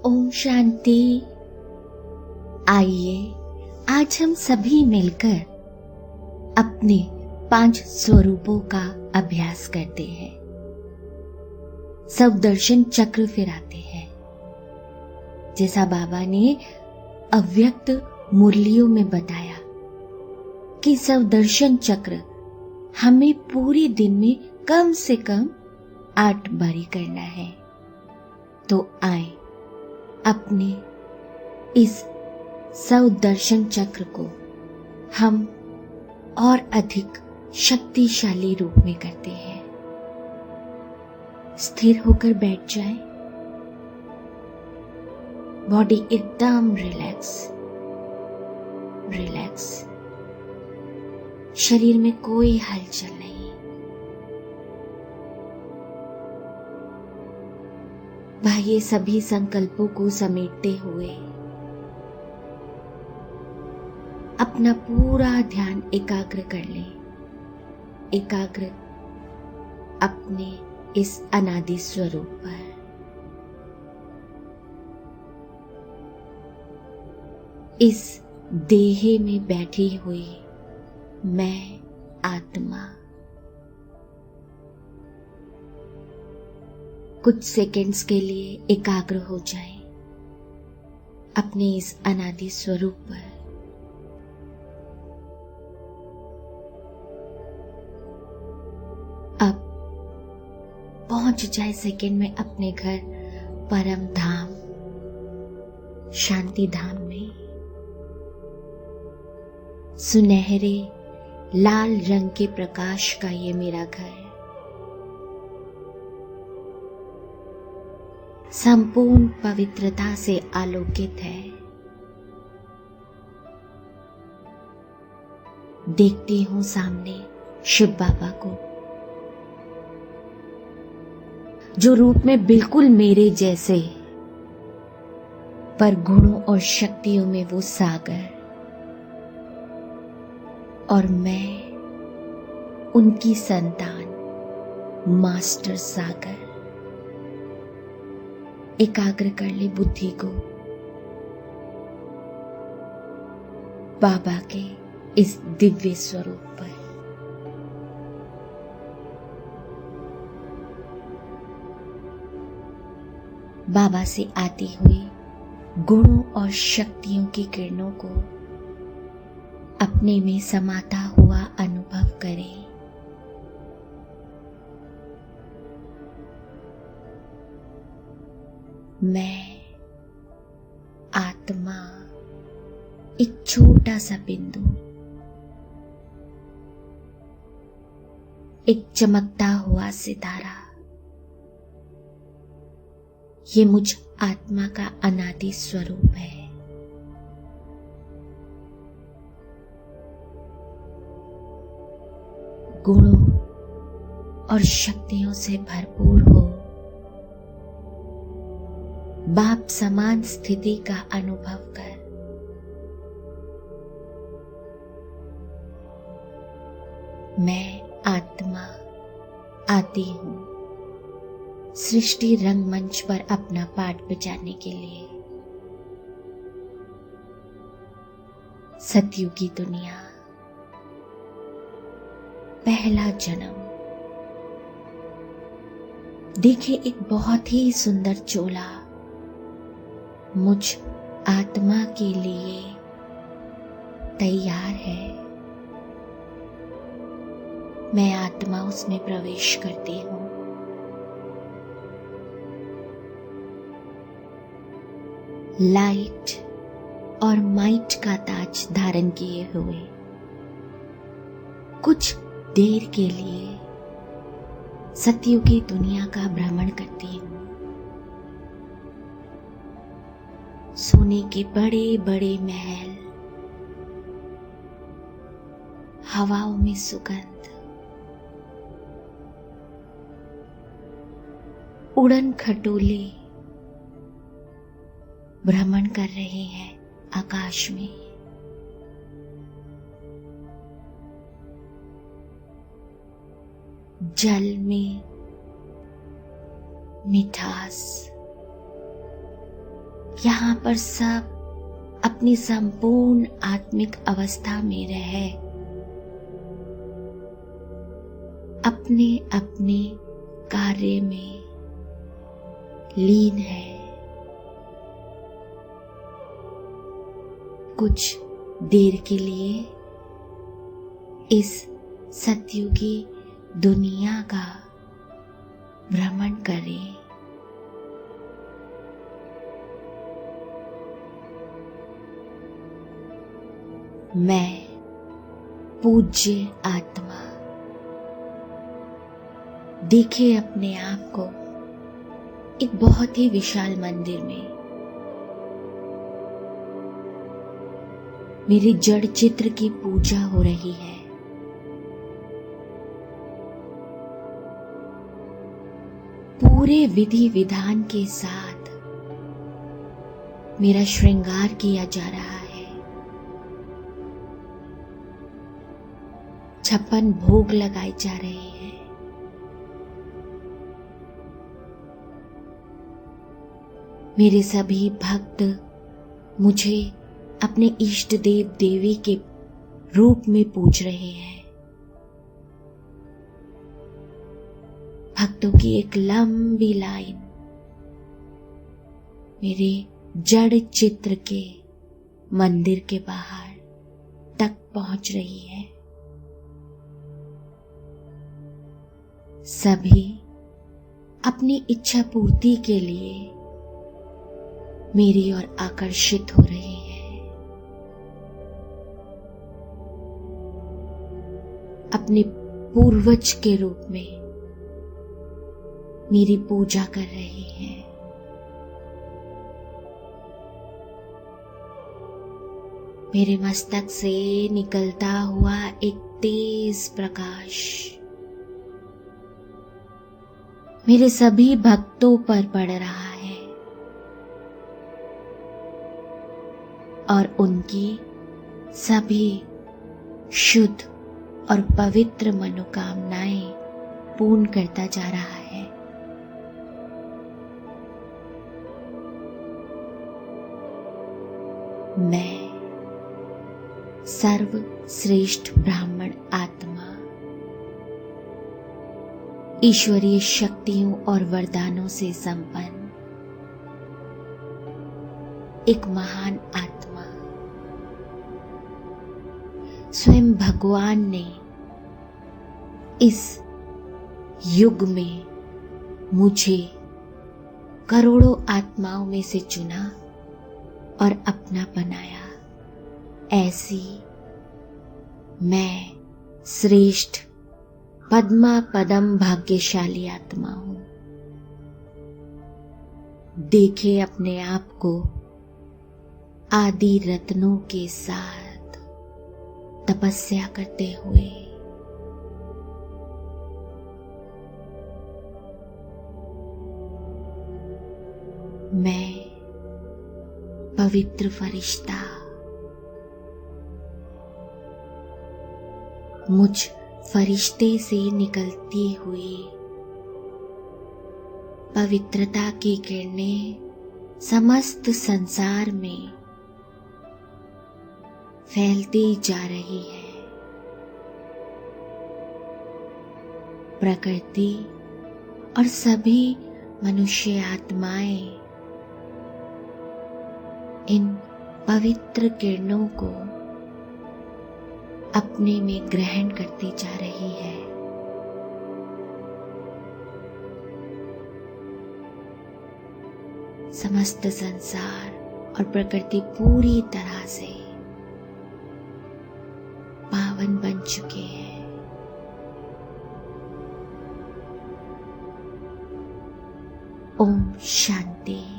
ओम शांति। आइए आज हम सभी मिलकर अपने 5 स्वरूपों का अभ्यास करते हैं। स्वदर्शन चक्र फिराते हैं। जैसा बाबा ने अव्यक्त मुरलियों में बताया कि स्वदर्शन चक्र हमें पूरे दिन में कम से कम 8 बारी करना है। तो आए अपने इस स्वदर्शन चक्र को हम और अधिक शक्तिशाली रूप में करते हैं। स्थिर होकर बैठ जाएं। बॉडी एकदम रिलैक्स। शरीर में कोई हलचल नहीं। बाह्य सभी संकल्पों को समेटते हुए अपना पूरा ध्यान एकाग्र कर लें। एकाग्र अपने इस अनादि स्वरूप पर। इस देह में बैठी हुई मैं आत्मा कुछ सेकंड्स के लिए एकाग्र हो जाए अपने इस अनादि स्वरूप पर। अब पहुंच जाए सेकंड में अपने घर परम धाम शांति धाम में। सुनहरे लाल रंग के प्रकाश का ये मेरा घर संपूर्ण पवित्रता से आलोकित है। देखती हूं सामने शिव बाबा को, जो रूप में बिल्कुल मेरे जैसे, पर गुणों और शक्तियों में वो सागर, और मैं उनकी संतान मास्टर सागर। एकाग्र कर ले बुद्धि को बाबा के इस दिव्य स्वरूप पर। बाबा से आती हुई गुणों और शक्तियों की किरणों को अपने में समाता हुआ अनुभव करें। मैं आत्मा एक छोटा सा बिंदु, एक चमकता हुआ सितारा, ये मुझ आत्मा का अनादि स्वरूप है। गुणों और शक्तियों से भरपूर हो बाप समान स्थिति का अनुभव कर मैं आत्मा आती हूं सृष्टि रंगमंच पर अपना पाठ बजाने के लिए। सतयुगी दुनिया, पहला जन्म। देखे एक बहुत ही सुंदर चोला मुझ आत्मा के लिए तैयार है। मैं आत्मा उसमें प्रवेश करती हूं। लाइट और माइट का ताज धारण किए हुए कुछ देर के लिए सतयुगी दुनिया का भ्रमण करती हूं। सोने के बड़े बड़े महल, हवाओं में सुगंध, उड़न खटोले भ्रमण कर रहे हैं आकाश में। जल में मिठास, यहाँ पर सब अपनी संपूर्ण आत्मिक अवस्था में रहे, अपने अपने कार्य में लीन है। कुछ देर के लिए इस सतयुगी दुनिया का भ्रमण करें। मैं पूज्य आत्मा देखे अपने आप को एक बहुत ही विशाल मंदिर में। मेरे जड़ चित्र की पूजा हो रही है। पूरे विधि विधान के साथ मेरा श्रृंगार किया जा रहा है। 56 भोग लगाए जा रहे हैं। मेरे सभी भक्त मुझे अपने इष्ट देव देवी के रूप में पूज रहे हैं। भक्तों की एक लंबी लाइन मेरे जड़ चित्र के मंदिर के बाहर तक पहुंच रही है। सभी अपनी इच्छा पूर्ति के लिए मेरी ओर आकर्षित हो रहे हैं। अपने पूर्वज के रूप में मेरी पूजा कर रहे हैं। मेरे मस्तक से निकलता हुआ एक तेज प्रकाश मेरे सभी भक्तों पर पड़ रहा है और उनकी सभी शुद्ध और पवित्र मनोकामनाएं पूर्ण करता जा रहा है। मैं सर्वश्रेष्ठ ब्राह्मण आत्मा ईश्वरीय शक्तियों और वरदानों से संपन्न एक महान आत्मा, स्वयं भगवान ने इस युग में मुझे करोड़ों आत्माओं में से चुना और अपना बनाया। ऐसी मैं श्रेष्ठ पद्मा पदम भाग्यशाली आत्मा हूं। देखे अपने आप को आदि रत्नों के साथ तपस्या करते हुए। मैं पवित्र फरिश्ता मुझ फरिश्ते से निकलती हुई पवित्रता की किरणें समस्त संसार में फैलती जा रही है। प्रकृति और सभी मनुष्य आत्माएं इन पवित्र किरणों को अपने में ग्रहण करती जा रही है। समस्त संसार और प्रकृति पूरी तरह से पावन बन चुके हैं। ओम शांति।